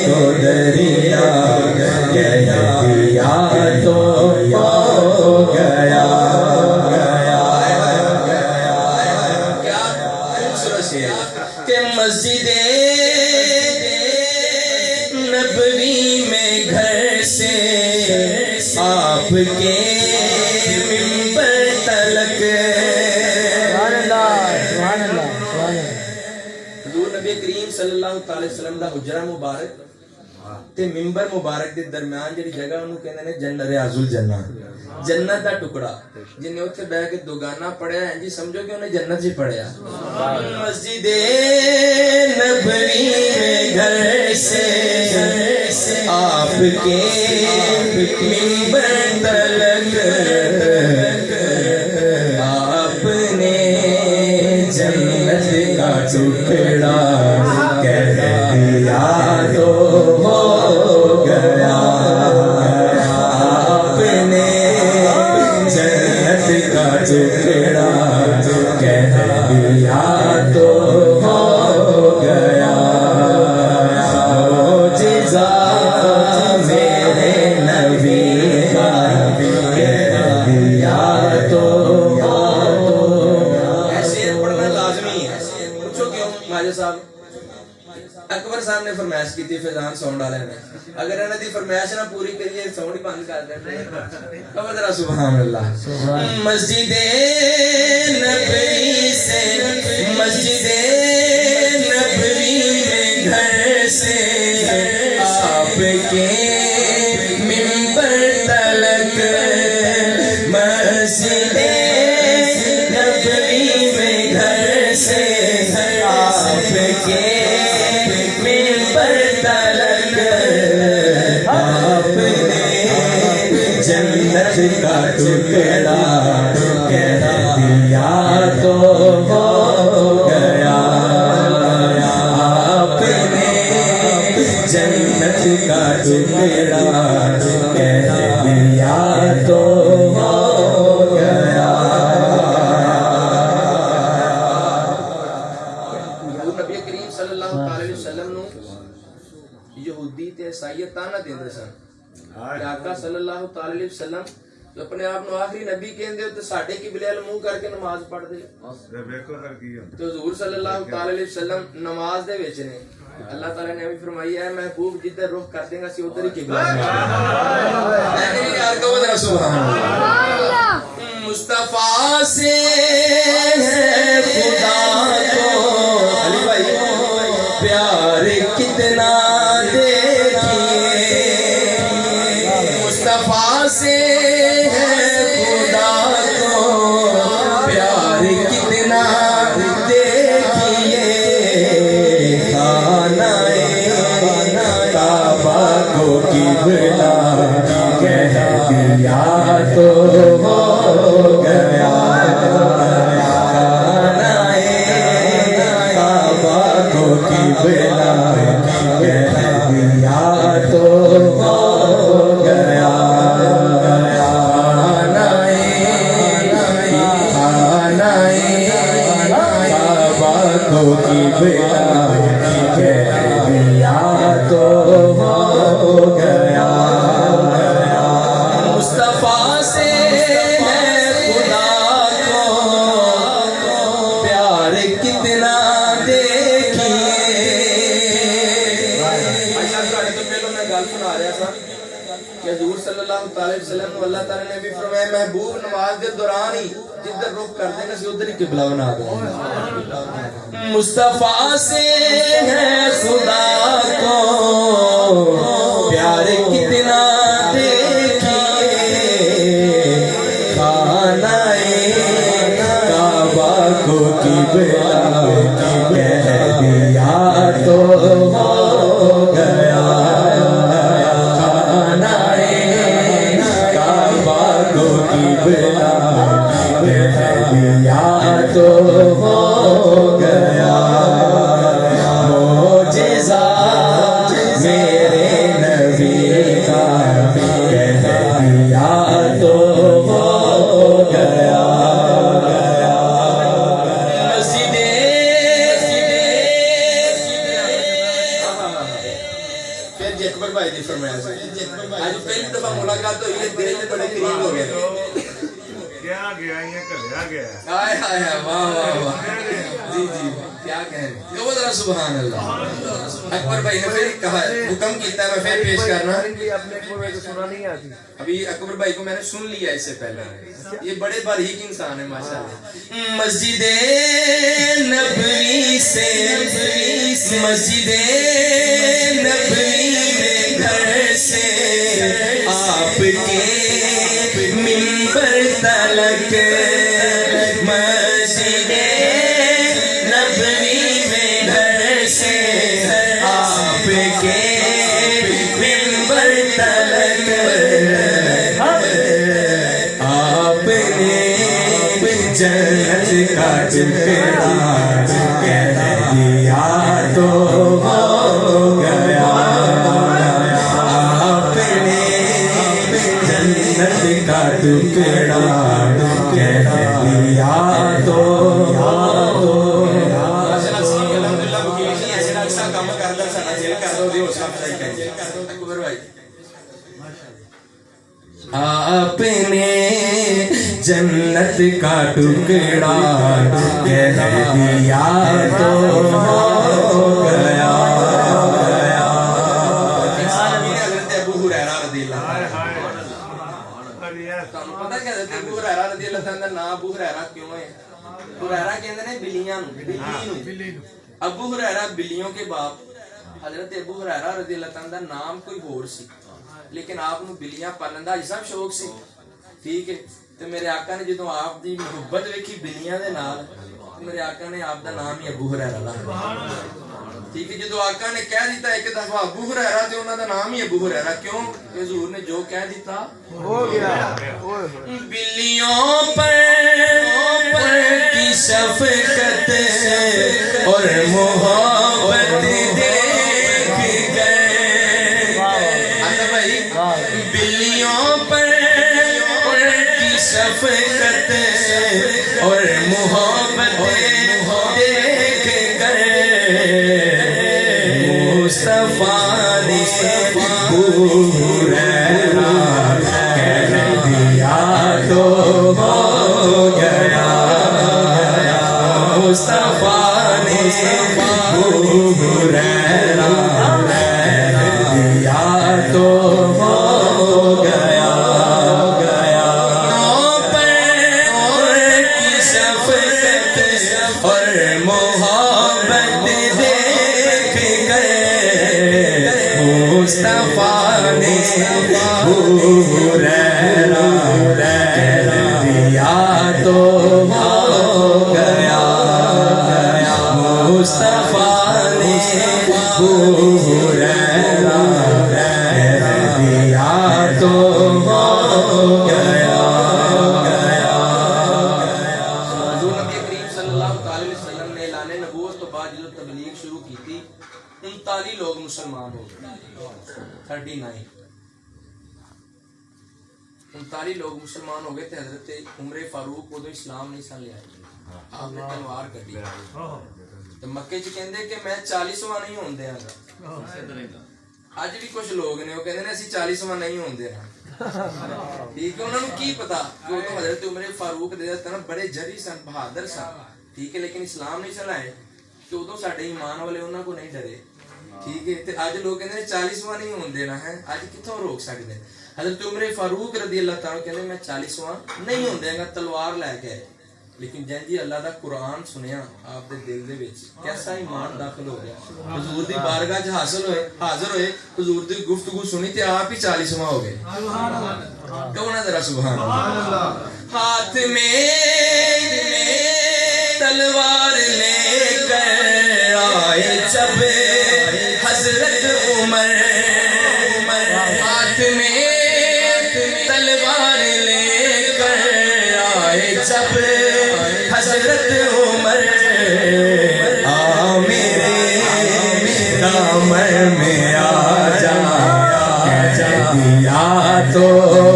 کو دریا کہہ دیا تو ہو گیا۔ کیا خوبصورت شعر کہ مسجد نبوی میں گھر سے آپ کے منبر تلک حضور نبی کریم صلی اللہ تعالی وسلم دا حجرہ مبارک تے منبر مبارک دے درمیان جڑی جگہ انہوں کہندے نے جنت ریاض الجنہ، جنت دا ٹکڑا، جن نے اتنے بیٹھ کے دو گانا پڑھیا ہے جی سمجھو کہ انہیں جنت ہی پڑھیا۔ مسجد نبوی میں گھر سے آپ کے منبر تلک آپ نے جنت کا ٹکڑا کہہ دیا تو ہو گیا۔ آپ نے جنت کا ٹکڑا کہہ دیا تو ہو گیا۔ معجزہ میرے نبی کا کہہ دیا تو ہو گیا۔ ایسے پڑھنا لازمی ہے۔ پوچھو کیوں ماجد صاحب؟ اکبر صاحب نے فرمائش کی تھی فیضان ساؤنڈ والے نے، اگر انہوں نے فرمائش نہ پوری کریے ساؤنڈ ہی بند کر دیتے ہیں۔ کہو ذرا سبحان اللہ۔ مسجد نبوی سے مسجد نبوی میں گھر سے آپ کے منبر تلک، مسجد نبوی میں گھر سے آپ کے منبر تلک آپ نے جنت کا ٹکڑا کہہ دیا تو ہو گیا۔ آپ نے جنت کا ٹکڑا کہہ دیا تو ہو گیا۔ نبی کریم صلی اللہ علیہ وسلم نو یہودی تے عیسائی تانا دیندے سن کہ آقا صلی اللہ تعالی علیہ وسلم جو اپنے آپ نو آخری نبی کہندے ہو تے ساڈے قبلے ال منہ کر کے نماز پڑھ دے تو حضور صلی اللہ تعالی علیہ وسلم نماز دے وچ نے اللہ تعالی نے بھی فرمایا ہے محبوب جدھر رخ کر دیں گا سی ادھر ہی قبلہ سبحان اللہ۔ مصطفیٰ سے ہے خدا کو علی بھائی پیار کتنا دیکھیے، مصطفیٰ سے ہے خدا کو پیار کتنا دیکھیے، خانہ کعبہ کو قبلہ کہہ دیا تو ہو گیا۔ خانہ کعبہ کو قبلہ کہہ دیا تو ہو گیا۔ خانہ کعبہ کو قبلہ کہہ دیا تو ہو گیا۔ مصطفیٰ سے ہے خدا کو پیار کتنا دیکھیے۔ کہ حضور صلی اللہ تعالی وسلم کو اللہ تعالی نے بھی فرمایا محبوب نماز دے دوران ہی جدھر رخ کر دینا سی ادھر ہی قبلہ بنا دو۔ مصطفیٰ سے ہے خدا کو پیار کتنا دیکھیے، خانہ کعبہ کو قبلہ کہہ دیا تو ہو گیا۔ خانہ کعبہ کو قبلہ کہہ دیا تو ہو گیا۔ معجزہ میرے نبی کا کہہ دیا تو ہو گیا۔ جی اکبر بھائی دی فرمایا سی آج پہلی دفعہ ملاقات ہوئی ہے دل تے بڑے قریب ہو گئے کیا گیا یہ کلیا گیا ہائے ہائے واہ واہ واہ جی جی کیا کہہ رہے ہیں کہو ذرا سبحان اللہ اکبر بھائی نے پھر کہا حکم کیتا ہے میں پھر پیش کرنا اپنے اکبر بھائی کو سنا نہیں آتی ابھی اکبر بھائی کو میں نے سن لیا اس سے پہلے یہ بڑے باریک انسان ہے ماشاءاللہ مسجد نبوی سے مسجد نبوی میں گھر سے آپ کے منبر تلک مسجد نبوی میں گھر سے آپ کے منبر تلک آپ نے جنت کا ٹکڑا کہہ دیا تو ہو گیا آپ نے جنت کا ٹکڑا کہہ دیا تو آپ نے جنت کا ٹکڑا کہہ دیا تو ہو گیا حضرت ابو ہریرہ رضی اللہ پتہ کیا حضرت ابو ہریرہ رضی اللہ تعالیٰ کا نام ابو ہریرہ کیوں ہے ہریرہ کہتے ہیں بلیاں بلی ابو ہریرہ بلیوں کے باپ حضرت ابو ہریرہ رضی اللہ تعالیٰ کا نام کوئی اور سی لیکن آپ نو بلیاں پالن دا سب شوق سی ٹھیک ہے تو میرے آقا نے جدوں آپ دی محبت ویکھی بلیاں دے نال میرے آقا نے آپ دا نام ہی ابو ہریرہ رکھا ٹھیک ہے جدوں آقا نے کہہ دیتا ایک دفعہ ابو ہریرہ تے انہاں دا نام ہی ابو ہریرہ کیوں کہ حضور نے جو کہہ دیتا ہو گیا بلیوں پر کی شفقت اور محبت دیکھ گئے بلیوں پر کی شفقت اور محبت دیکھ کر مصطفیٰ نے ابو ہریرہ کہہ دیا تو ہو گیا مصطفیٰ نے ابو ہریرہ کہہ دیا تو ہو گیا کی شفقت اور محبت دیکھ کر مصطفیٰ نے ابو ہریرہ کہہ دیا تو ہو گیا مصطفیٰ نے ابو ہریرہ کہہ دیا تو ہو گیا حضور نبی کریم صلی اللہ علیہ وسلم نے اعلان نبوت تو بعد جو تبلیغ شروع کی تھی 39 لوگ مسلمان ہو گئے 39 39 لوگ مسلمان ہو گئے تھے حضرت عمر فاروق ادو اسلام نہیں سن لیا آپ نے تلوار کٹی تو مکے چ کہندے کہ میں 40واں نہیں ہون دیاں گا اج بھی کچھ لوگ نے وہ کہندے نے اسی 40واں نہیں ہون دیاں ٹھیک ہے انہوں نے کی پتا کہ وہ حضرت عمر فاروق دے طرف بڑے جری سن بہادر سن ٹھیک ہے لیکن اسلام نہیں چلائے تو ادو ساڈے ایمان والے انہاں کو نہیں ڈرے ٹھیک ہے تے اج لوگ کہندے 40واں نہیں ہون دینا ہے اج کتھوں روک سکدے حضرت عمر فاروق رضی اللہ تعالی کہندے میں 40واں نہیں ہون دیاں گا تلوار لے کے لیکن جن جی اللہ دا قرآن سنیا آپ دے دل دے وچ کیسا ایمان داخل ہو گیا حضور دی بارگاہ وچ حاضر ہوئے حضور دی گفتگو سنی تے آپ ہی 40واں ہو گئے سبحان اللہ کہو نا ذرا سبحان اللہ ہاتھ میں تلوار لے کر آئے جب حضرت عمر ہاتھ میں تلوار لے کر آئے جب حضرت عمر میرے دامن میں آ جا کہہ دیا تو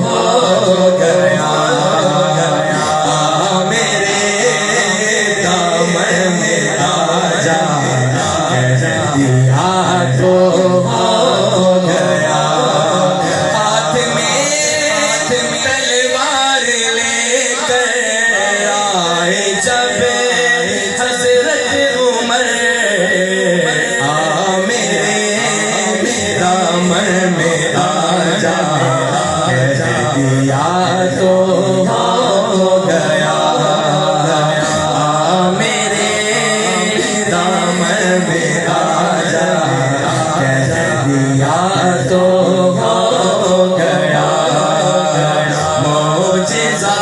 ہو گیا میرے دامن میں آ جا کہہ دیا تو ہو دامن میں آ جا کہہ دیا تو ہو گیا میرے دامن میں آ جا کہہ دیا تو ہو گیا معجزہ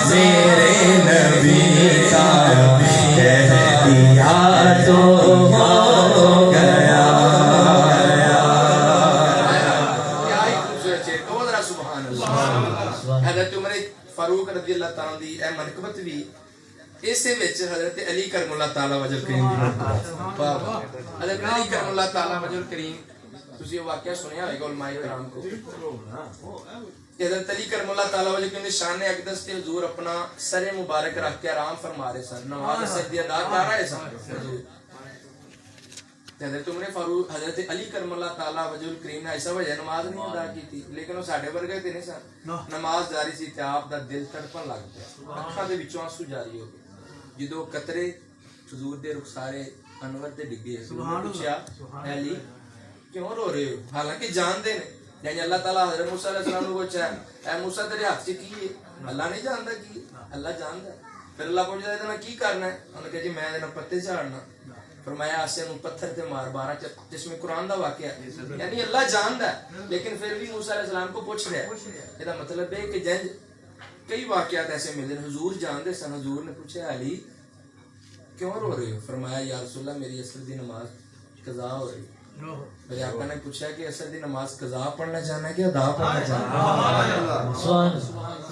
میرے نبی کا کہہ دیا تو ہو گیا سبحان اللہ حضرت عمر فاروق رضی اللہ تعالیٰ دی اے منقبت بھی اسے وچ حضرت علی کرم اللہ تعالیٰ وجل کریم دی حضرت علی کرم اللہ تعالیٰ وجل کریم تسی یہ واقعہ سنیا ہوئے گا علماء کرام کو حضرت علی کرم اللہ تعالیٰ وجل کریم دی شان اقدس تے حضور اپنا سر مبارک رکھ کے آرام فرما رہے سن نماز سجدے ادا کر رہے سن حضرت عمر فاروق حضرت علی کرم اللہ تعالیٰ وجہ الکریم نے ایسا وجہ نماز نہیں ادا کی تھی لیکن وہ ساڑھے ورگے تھے نہیں سن نماز جاری سی تے آپ دا دل تڑپن لگ گیا اکھاں دے وچوں آنسو جاری ہو گئے جدو قطرے حضور دے رخسارے انور تے ڈگے پوچھا اے علی کیوں رو رہے ہو حالانکہ جانتے نے یعنی اللہ تعالیٰ حضرت موسیٰ علیہ السلام کو پوچھا اے موسیٰ تیرے ہاتھ سے کی ہے اللہ نہیں جانتا کی ہے اللہ جانتا ہے پھر اللہ پوچھتا ہے اتنا کی کرنا ہے انہوں نے کہا جی میں دینا پتے چاڑنا فرمایا آسیا نو پتھر تے مار 12 جس میں قرآن دا واقعہ ہے یعنی اللہ جاندا ہے لیکن پھر بھی موسیٰ علیہ السلام کو پوچھ رہا ہے یہ دا مطلب ہے کہ جنج کئی واقعات ایسے ملے حضور جاندے سن حضور نے پوچھا علی کیوں رو رہے ہو فرمایا یا رسول اللہ میری عصر دی نماز قضا ہو رہی میرے آقا نے پوچھا کہ عصر دی نماز قضا پڑھنا چاہنا ہے کہ ادا پڑھنا چاہنا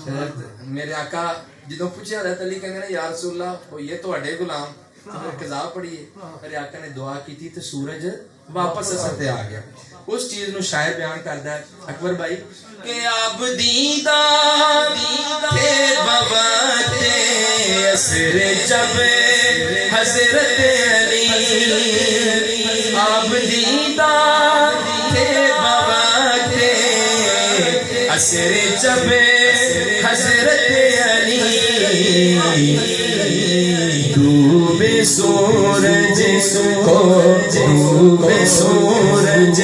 ہے میرے آقا جدوں پوچھا حضرت علی کہنے یا رسول اللہ وہ یہ تو اڈے غلام قضا پڑھی ہے میرے آقا نے دعا کی تھی تو سورج واپس اثر تے آ گیا اس چیز نو شاعر بیان کردا ہے اکبر بھائی کہ اب دیدار تھے بوقت عصر جب حضرت علی اب دیدار تھے بوقت عصر جب حضرت علی ڈوبے سورج کو ڈوبے سورج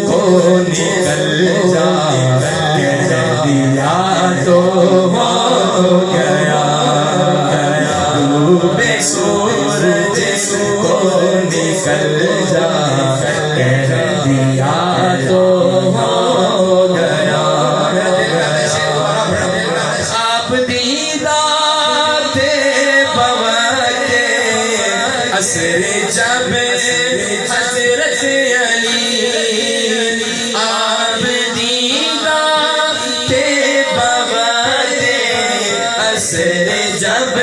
کو نکل جا کہہ دیا تو ہو گیا ڈوبے سورج کو نکل جا کہہ دیا تو ہو گیا آپ دیدار تھے عصر جب حضرت علی آپ دیدار تھے بوقت عصر جب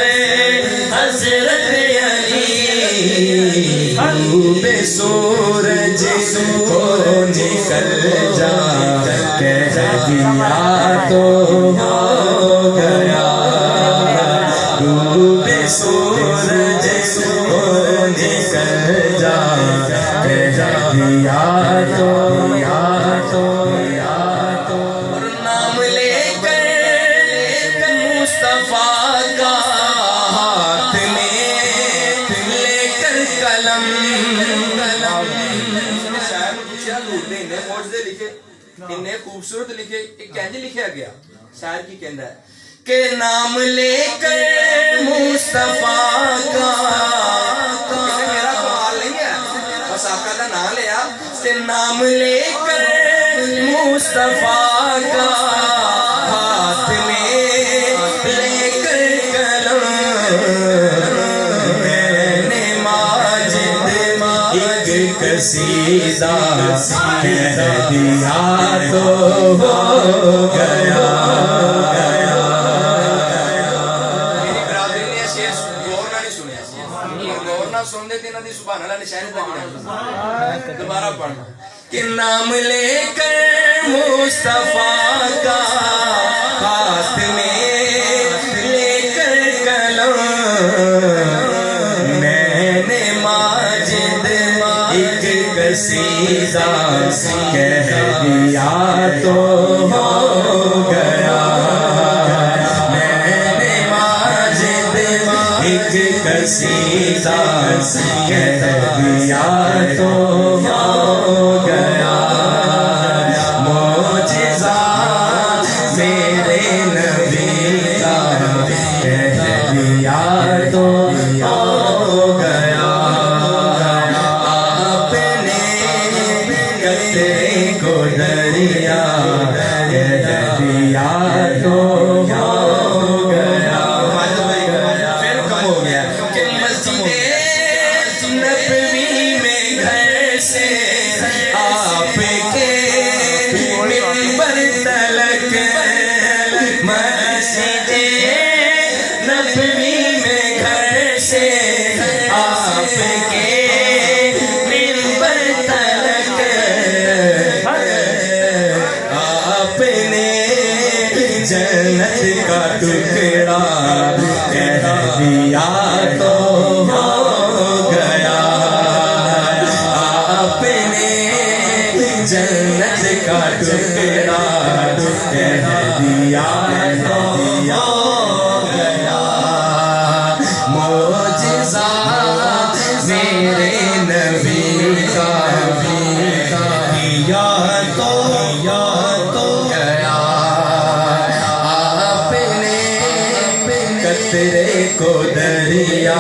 حضرت علی ڈوبے سورج کو نکل جا کہہ دیا تو ہو گیا ڈوبے سورج کو نکل جا کہہ دیا تو اور نام لے کر مصطفیٰ کا ہاتھ میں لے کر قلم شاعر نے پوچھا حضور نے انہیں معجزے لکھے انہیں خوبصورت لکھے ایک کینج لکھا گیا شاعر کی کہندا ہے کہ نام لے کر مصطفیٰ کا کسی میرا کمال نہیں ہے بس آقا کا نام لیا تے نام لے کر مصطفیٰ کا ہاتھ میں لے کر قلم میں نے ماجد ایک قصیدہ کہہ دیا تو ہو گیا سننے دینا دی سبحان اللہ نشانی تک دوبارہ پڑھنا کہ نام لے کر مصطفیٰ کا ہاتھ میں لے کر قلم میں نے ماجد ایک قصیدہ کہہ دیا تو ہو گیا میں نے ماجد ایک قصیدہ کہہ دیا تو ہو گیا قطرے کو دریا کہہ دیا تو ہو گیا پھر کم ہو گیا کہ مسجد نبوی میں گھر سے آپ کے منبر تلک مسجد نبوی میں گھر سے آپ کے منبر تلک آپ نے جنت کا ٹکڑا کہہ دیا تو ہو گیا آپ نے جنت کا ٹکڑا کہہ دیا تو ہو گیا معجزہ میرے نبی کا کیا تو گیا آپ نے قطرے کو دریا